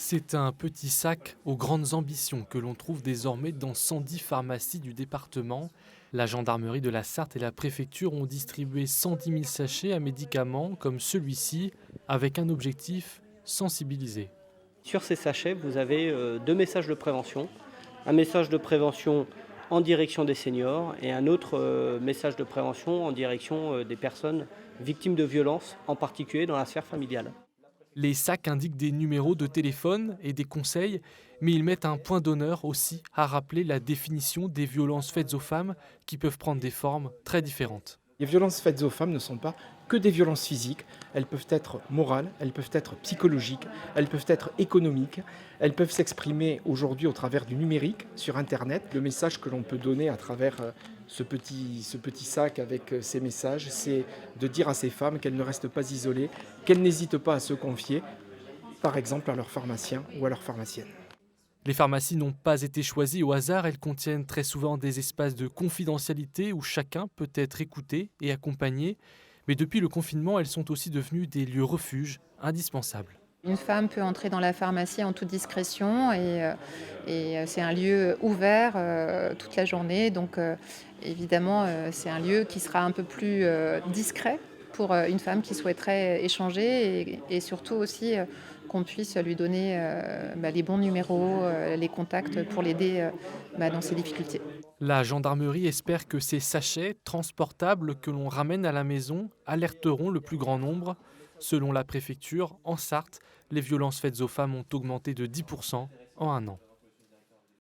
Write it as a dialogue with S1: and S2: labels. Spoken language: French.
S1: C'est un petit sac aux grandes ambitions que l'on trouve désormais dans 110 pharmacies du département. La gendarmerie de la Sarthe et la préfecture ont distribué 110 000 sachets à médicaments comme celui-ci, avec un objectif: sensibiliser.
S2: Sur ces sachets, vous avez deux messages de prévention. Un message de prévention en direction des seniors et un autre message de prévention en direction des personnes victimes de violences, en particulier dans la sphère familiale.
S1: Les sacs indiquent des numéros de téléphone et des conseils, mais ils mettent un point d'honneur aussi à rappeler la définition des violences faites aux femmes qui peuvent prendre des formes très différentes.
S3: Les violences faites aux femmes ne sont pas que des violences physiques, elles peuvent être morales, elles peuvent être psychologiques, elles peuvent être économiques, elles peuvent s'exprimer aujourd'hui au travers du numérique, sur Internet. Le message que l'on peut donner à travers ce petit sac avec ces messages, c'est de dire à ces femmes qu'elles ne restent pas isolées, qu'elles n'hésitent pas à se confier, par exemple à leur pharmacien ou à leur pharmacienne.
S1: Les pharmacies n'ont pas été choisies au hasard, elles contiennent très souvent des espaces de confidentialité où chacun peut être écouté et accompagné. Mais depuis le confinement, elles sont aussi devenues des lieux refuges indispensables.
S4: Une femme peut entrer dans la pharmacie en toute discrétion et c'est un lieu ouvert toute la journée. Donc évidemment, c'est un lieu qui sera un peu plus discret pour une femme qui souhaiterait échanger et surtout aussi qu'on puisse lui donner les bons numéros, les contacts pour l'aider dans ses difficultés.
S1: La gendarmerie espère que ces sachets transportables que l'on ramène à la maison alerteront le plus grand nombre. Selon la préfecture, en Sarthe, les violences faites aux femmes ont augmenté de 10% en un an.